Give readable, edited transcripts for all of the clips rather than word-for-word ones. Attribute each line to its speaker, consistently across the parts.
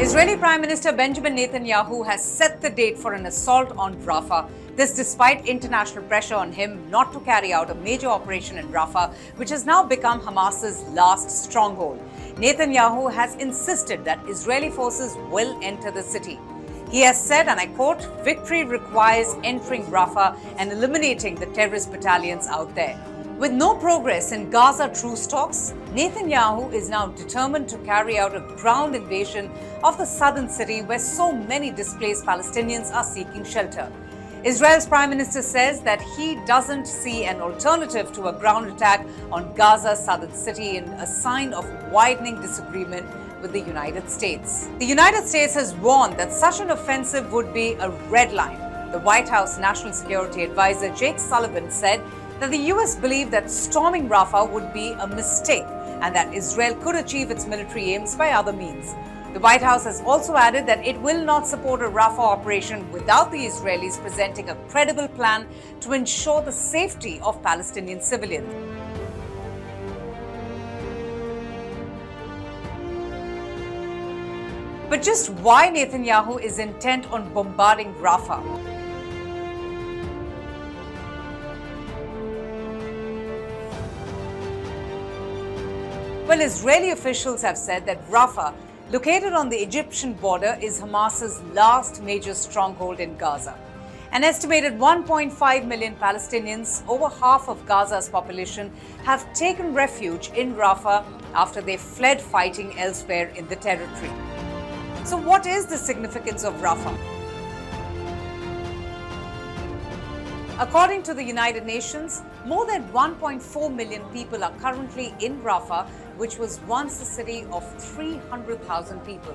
Speaker 1: Israeli Prime Minister Benjamin Netanyahu has set the date for an assault on Rafah. This despite international pressure on him not to carry out a major operation in Rafah, which has now become Hamas's last stronghold. Netanyahu has insisted that Israeli forces will enter the city. He has said, and I quote, "Victory requires entering Rafah and eliminating the terrorist battalions out there." With no progress in Gaza truce talks, Netanyahu is now determined to carry out a ground invasion of the southern city where so many displaced Palestinians are seeking shelter. Israel's Prime Minister says that he doesn't see an alternative to a ground attack on Gaza's southern city in a sign of widening disagreement with the United States. The United States has warned that such an offensive would be a red line. The White House National Security Advisor Jake Sullivan said that the US believed that storming Rafah would be a mistake and that Israel could achieve its military aims by other means. The White House has also added that it will not support a Rafah operation without the Israelis presenting a credible plan to ensure the safety of Palestinian civilians. But just why Netanyahu is intent on bombarding Rafah? Well, Israeli officials have said that Rafah, located on the Egyptian border, is Hamas's last major stronghold in Gaza. An estimated 1.5 million Palestinians, over half of Gaza's population, have taken refuge in Rafah after they fled fighting elsewhere in the territory. So what is the significance of Rafah? According to the United Nations, more than 1.4 million people are currently in Rafah, which was once a city of 300,000 people.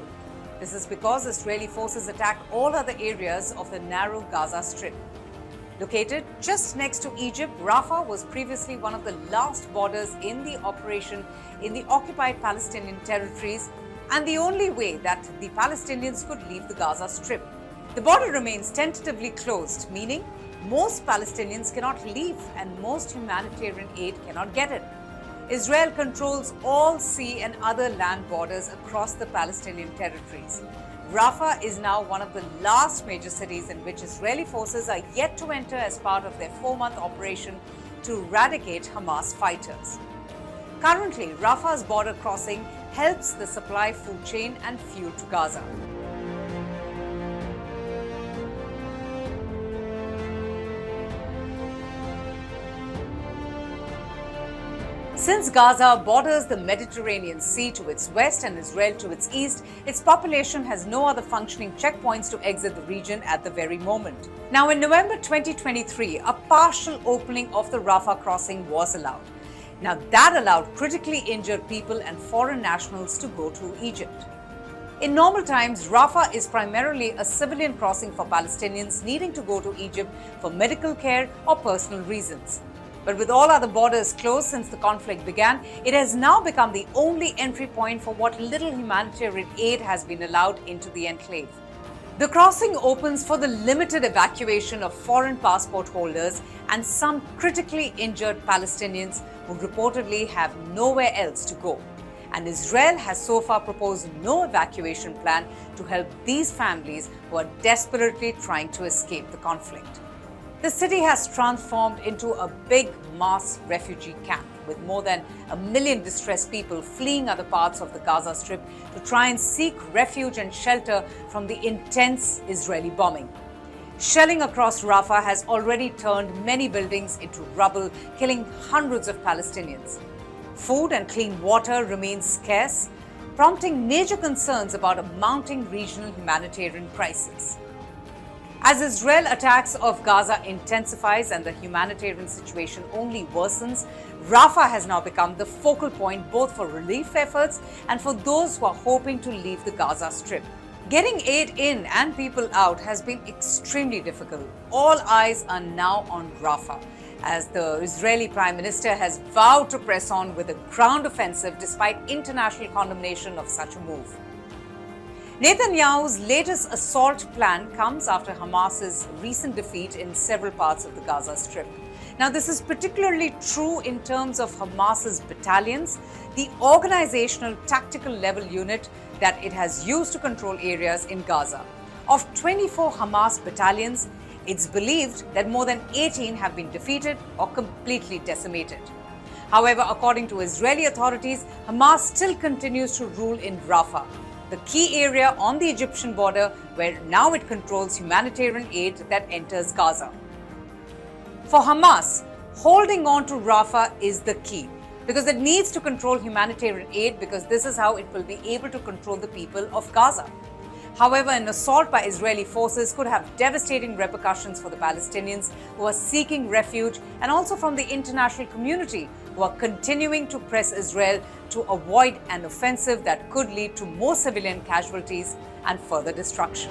Speaker 1: This is because Israeli forces attack all other areas of the narrow Gaza Strip. Located just next to Egypt, Rafah was previously one of the last borders in the operation in the occupied Palestinian territories and the only way that the Palestinians could leave the Gaza Strip. The border remains tentatively closed, meaning most Palestinians cannot leave and most humanitarian aid cannot get in. Israel controls all sea and other land borders across the Palestinian territories. Rafah is now one of the last major cities in which Israeli forces are yet to enter as part of their 4-month operation to eradicate Hamas fighters. Currently, Rafah's border crossing helps the supply food chain and fuel to Gaza. Since Gaza borders the Mediterranean Sea to its west and Israel to its east, its population has no other functioning checkpoints to exit the region at the very moment. Now, in November 2023, a partial opening of the Rafah crossing was allowed. Now, that allowed critically injured people and foreign nationals to go to Egypt. In normal times, Rafah is primarily a civilian crossing for Palestinians needing to go to Egypt for medical care or personal reasons. But with all other borders closed since the conflict began, it has now become the only entry point for what little humanitarian aid has been allowed into the enclave. The crossing opens for the limited evacuation of foreign passport holders and some critically injured Palestinians who reportedly have nowhere else to go. And Israel has so far proposed no evacuation plan to help these families who are desperately trying to escape the conflict. The city has transformed into a big mass refugee camp with more than 1 million distressed people fleeing other parts of the Gaza Strip to try and seek refuge and shelter from the intense Israeli bombing. Shelling across Rafah has already turned many buildings into rubble, killing hundreds of Palestinians. Food and clean water remain scarce, prompting major concerns about a mounting regional humanitarian crisis. As Israel attacks of Gaza intensifies and the humanitarian situation only worsens, Rafah has now become the focal point both for relief efforts and for those who are hoping to leave the Gaza Strip. Getting aid in and people out has been extremely difficult. All eyes are now on Rafah, as the Israeli Prime Minister has vowed to press on with a ground offensive despite international condemnation of such a move. Netanyahu's latest assault plan comes after Hamas's recent defeat in several parts of the Gaza Strip. Now, this is particularly true in terms of Hamas's battalions, the organizational tactical level unit that it has used to control areas in Gaza. Of 24 Hamas battalions, it's believed that more than 18 have been defeated or completely decimated. However, according to Israeli authorities, Hamas still continues to rule in Rafah, the key area on the Egyptian border where now it controls humanitarian aid that enters Gaza. For Hamas, holding on to Rafah is the key because it needs to control humanitarian aid because this is how it will be able to control the people of Gaza. However, an assault by Israeli forces could have devastating repercussions for the Palestinians who are seeking refuge and also from the international community who are continuing to press Israel to avoid an offensive that could lead to more civilian casualties and further destruction.